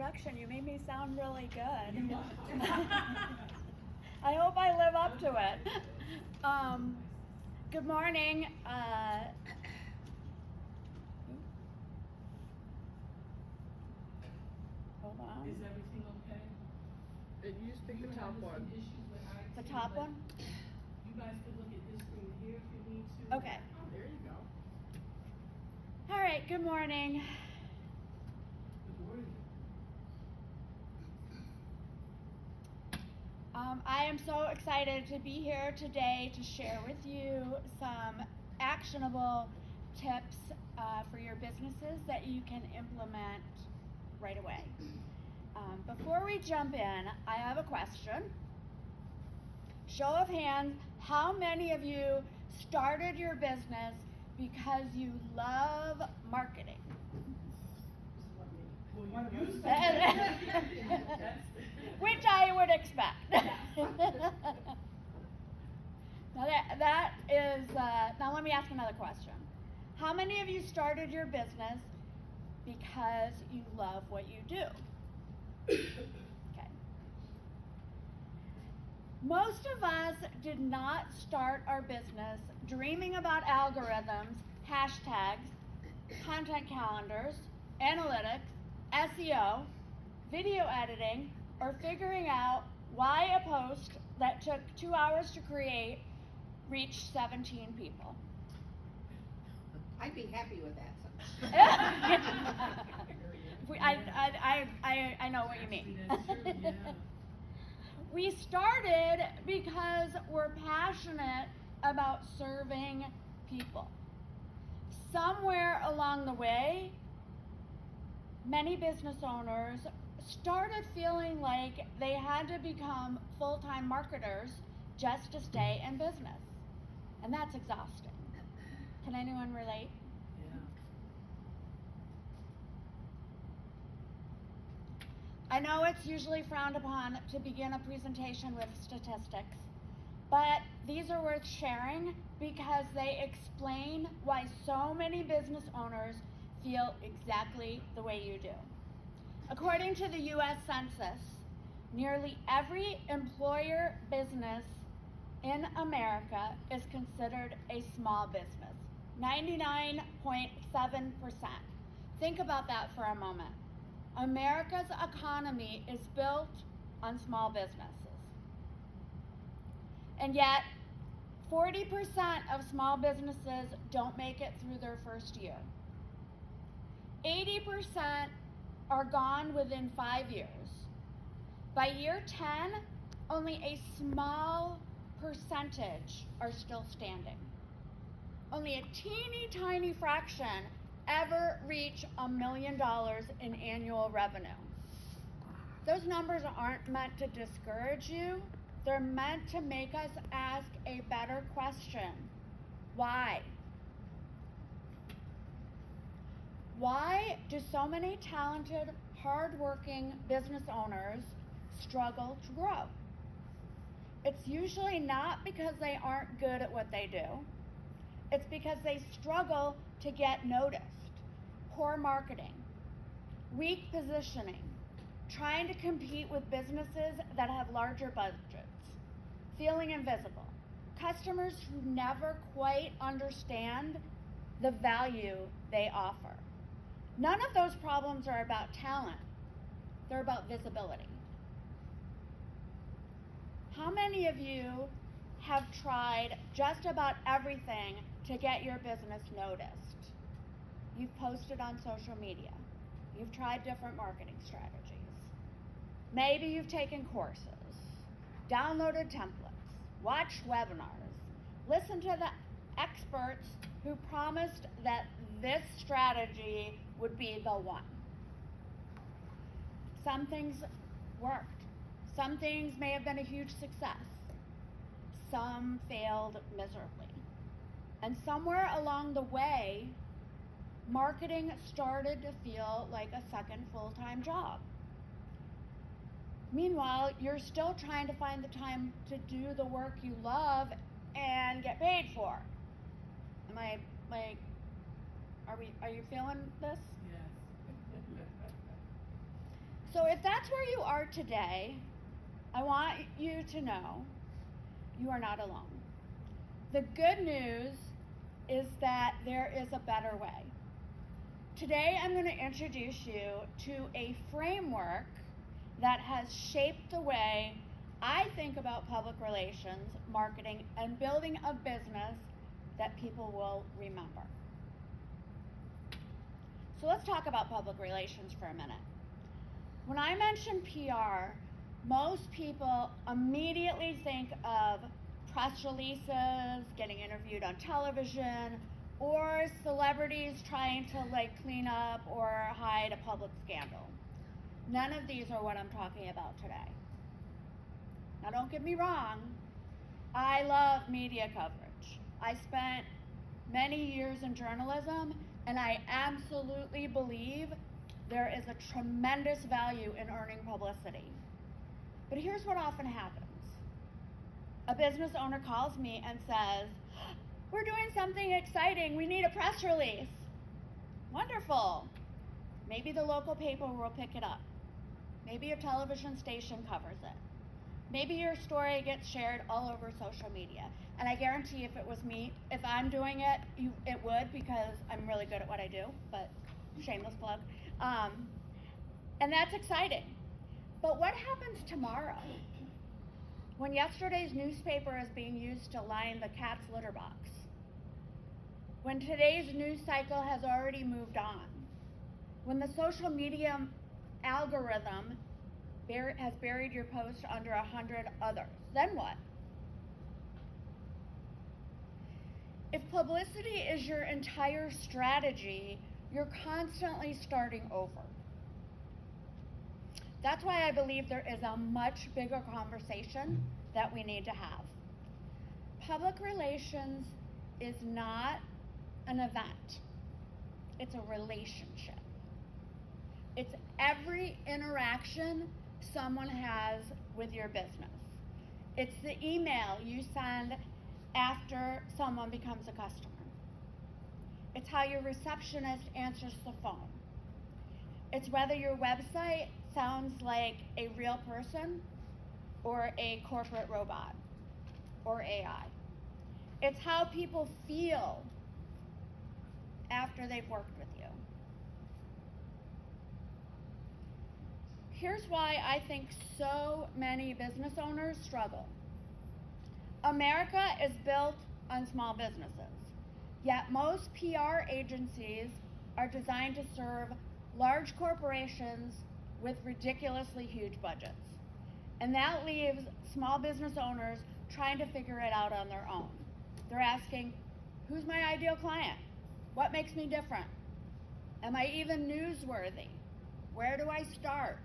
introduction. You made me sound really good. I hope I live up to it. Good morning. Hold on. Is everything okay? You just pick the top one. The top one? You guys can look at this screen here if you need to. Okay. Oh, there you go. All right, good morning. Good morning. I am so excited to be here today to share with you some actionable tips for your businesses that you can implement right away. Before we jump in, I have a question. Show of hands, how many of you started your business because you love marketing? Well, you used to. Which I would expect. Now let me ask another question. How many of you started your business because you love what you do? Okay. Most of us did not start our business dreaming about algorithms, hashtags, content calendars, analytics, SEO, video editing, or figuring out why a post that took 2 hours to create reached 17 people. I'd be happy with that. I know what you mean. That's true, yeah. We started because we're passionate about serving people. Somewhere along the way, many business owners started feeling like they had to become full-time marketers just to stay in business. And that's exhausting. Can anyone relate? Yeah. I know it's usually frowned upon to begin a presentation with statistics, but these are worth sharing because they explain why so many business owners feel exactly the way you do. According to the U.S. Census, nearly every employer business in America is considered a small business, 99.7%. Think about that for a moment. America's economy is built on small businesses. And yet, 40% of small businesses don't make it through their first year. 80% are gone within 5 years. By year 10, only a small percentage are still standing. Only a teeny tiny fraction ever reach $1 million in annual revenue. Those numbers aren't meant to discourage you. They're meant to make us ask a better question. Why? Why do so many talented, hardworking business owners struggle to grow? It's usually not because they aren't good at what they do. It's because they struggle to get noticed. Poor marketing, weak positioning, trying to compete with businesses that have larger budgets, feeling invisible, customers who never quite understand the value they offer. None of those problems are about talent. They're about visibility. How many of you have tried just about everything to get your business noticed? You've posted on social media. You've tried different marketing strategies. Maybe you've taken courses, downloaded templates, watched webinars, listened to the experts who promised that this strategy would be the one. Some things worked. Some things may have been a huge success. Some failed miserably. And somewhere along the way, marketing started to feel like a second full-time job. Meanwhile, you're still trying to find the time to do the work you love and get paid for. Are you feeling this? Yes. So if that's where you are today, I want you to know you are not alone. The good news is that there is a better way. Today I'm going to introduce you to a framework that has shaped the way I think about public relations, marketing, and building a business that people will remember. So let's talk about public relations for a minute. When I mention PR, most people immediately think of press releases, getting interviewed on television, or celebrities trying to clean up or hide a public scandal. None of these are what I'm talking about today. Now don't get me wrong, I love media coverage. I spent many years in journalism, and I absolutely believe there is a tremendous value in earning publicity. But here's what often happens. A business owner calls me and says, "We're doing something exciting, we need a press release." Wonderful. Maybe the local paper will pick it up. Maybe a television station covers it. Maybe your story gets shared all over social media. And I guarantee if it was me, if I'm doing it, it would, because I'm really good at what I do, but shameless plug. And that's exciting. But what happens tomorrow? When yesterday's newspaper is being used to line the cat's litter box? When today's news cycle has already moved on? When the social media algorithm has buried your post under 100 others? Then what? If publicity is your entire strategy, you're constantly starting over. That's why I believe there is a much bigger conversation that we need to have. Public relations is not an event. It's a relationship. It's every interaction someone has with your business. It's the email you send after someone becomes a customer. It's how your receptionist answers the phone. It's whether your website sounds like a real person or a corporate robot or AI. It's how people feel after they've worked with you. Here's why I think so many business owners struggle. America is built on small businesses, yet most PR agencies are designed to serve large corporations with ridiculously huge budgets. And that leaves small business owners trying to figure it out on their own. They're asking, who's my ideal client? What makes me different? Am I even newsworthy? Where do I start?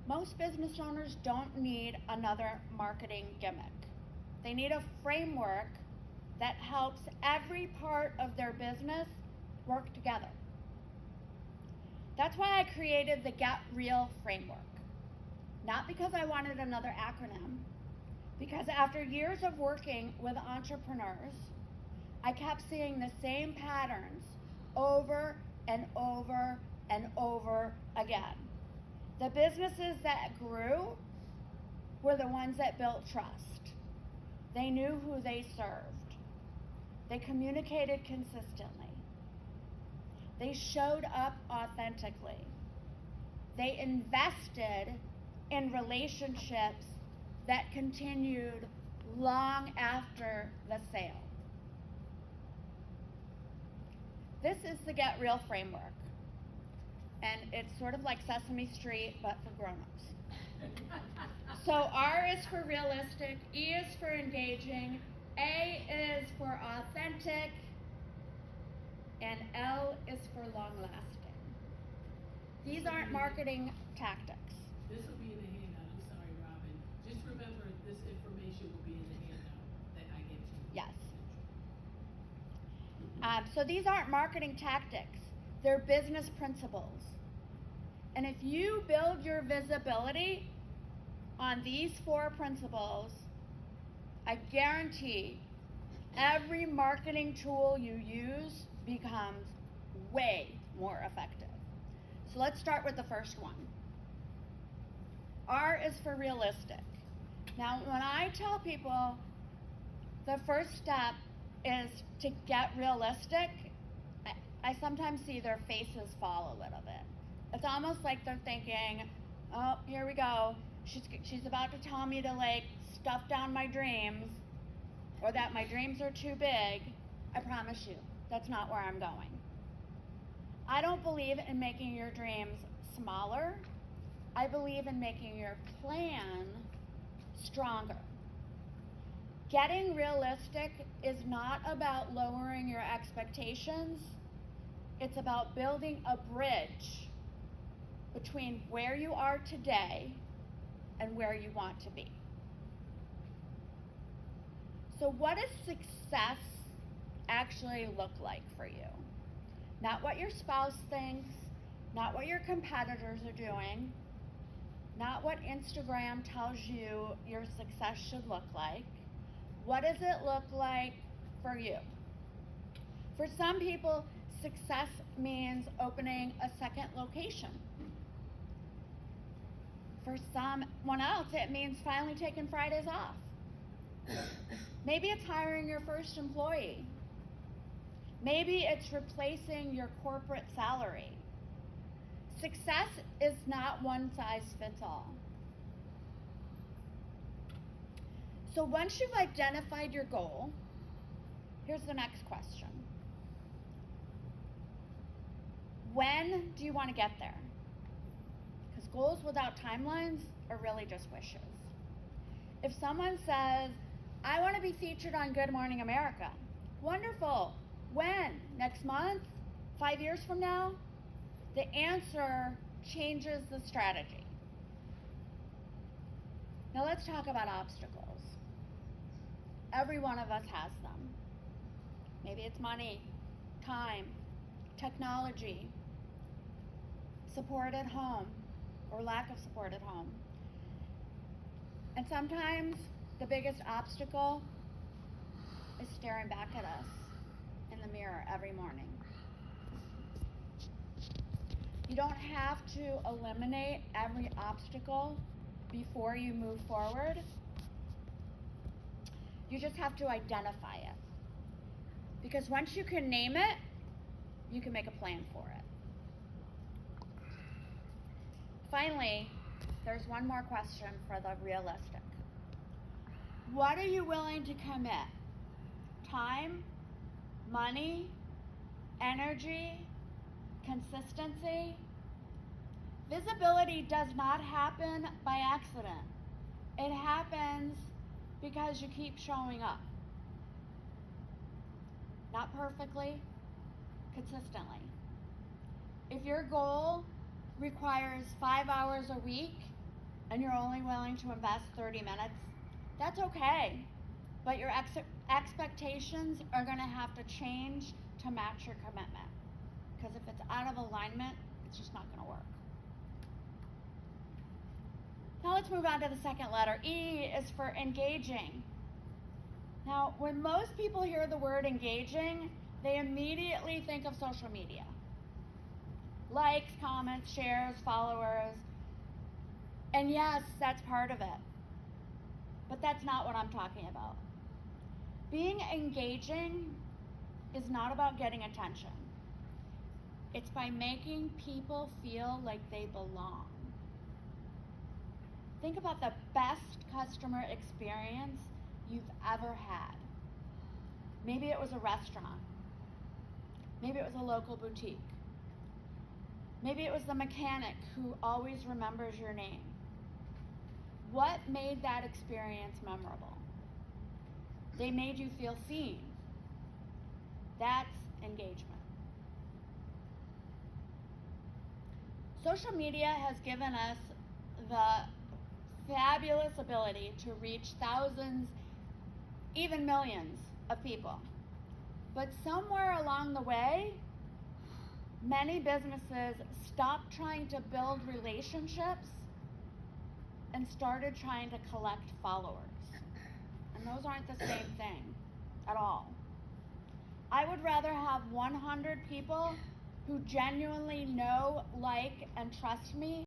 Most business owners don't need another marketing gimmick. They need a framework that helps every part of their business work together. That's why I created the Get Real framework. Not because I wanted another acronym, because after years of working with entrepreneurs, I kept seeing the same patterns over and over and over again. The businesses that grew were the ones that built trust. They knew who they served. They communicated consistently. They showed up authentically. They invested in relationships that continued long after the sale. This is the Get Real framework. And it's sort of like Sesame Street, but for grown-ups. So R is for realistic, E is for engaging, A is for authentic, and L is for long-lasting. These aren't marketing tactics. This will be in the handout, I'm sorry, Robin. Just remember, this information will be in the handout that I get you. Yes. So these aren't marketing tactics. They're business principles. And if you build your visibility on these 4 principles, I guarantee every marketing tool you use becomes way more effective. So let's start with the first one. R is for realistic. Now, when I tell people the first step is to get realistic, I sometimes see their faces fall a little bit. It's almost like they're thinking, oh, here we go. She's about to tell me to like stuff down my dreams, or that my dreams are too big. I promise you, that's not where I'm going. I don't believe in making your dreams smaller. I believe in making your plan stronger. Getting realistic is not about lowering your expectations. It's about building a bridge between where you are today and where you want to be. So what does success actually look like for you? Not what your spouse thinks, not what your competitors are doing, not what Instagram tells you your success should look like. What does it look like for you? For some people, success means opening a second location. For someone else, it means finally taking Fridays off. Maybe it's hiring your first employee. Maybe it's replacing your corporate salary. Success is not one size fits all. So once you've identified your goal, here's the next question. When do you want to get there? Because goals without timelines are really just wishes. If someone says, I want to be featured on Good Morning America, wonderful. When? Next month? 5 years from now? The answer changes the strategy. Now let's talk about obstacles. Every one of us has them. Maybe it's money, time, technology, support at home, or lack of support at home. And sometimes the biggest obstacle is staring back at us in the mirror every morning. You don't have to eliminate every obstacle before you move forward. You just have to identify it. Because once you can name it, you can make a plan for it. Finally, there's one more question for the realistic. What are you willing to commit? Time, money, energy, consistency? Visibility does not happen by accident. It happens because you keep showing up. Not perfectly, consistently. If your goal requires 5 hours a week and you're only willing to invest 30 minutes, that's okay. But your expectations are going to have to change to match your commitment. Because if it's out of alignment, it's just not going to work. Now let's move on to the second letter. E is for engaging. Now, when most people hear the word engaging, they immediately think of social media. Likes, comments, shares, followers. And yes, that's part of it. But that's not what I'm talking about. Being engaging is not about getting attention. It's by making people feel like they belong. Think about the best customer experience you've ever had. Maybe it was a restaurant. Maybe it was a local boutique. Maybe it was the mechanic who always remembers your name. What made that experience memorable? They made you feel seen. That's engagement. Social media has given us the fabulous ability to reach thousands, even millions of people. But somewhere along the way, many businesses stopped trying to build relationships and started trying to collect followers. And those aren't the same thing at all. I would rather have 100 people who genuinely know, like, and trust me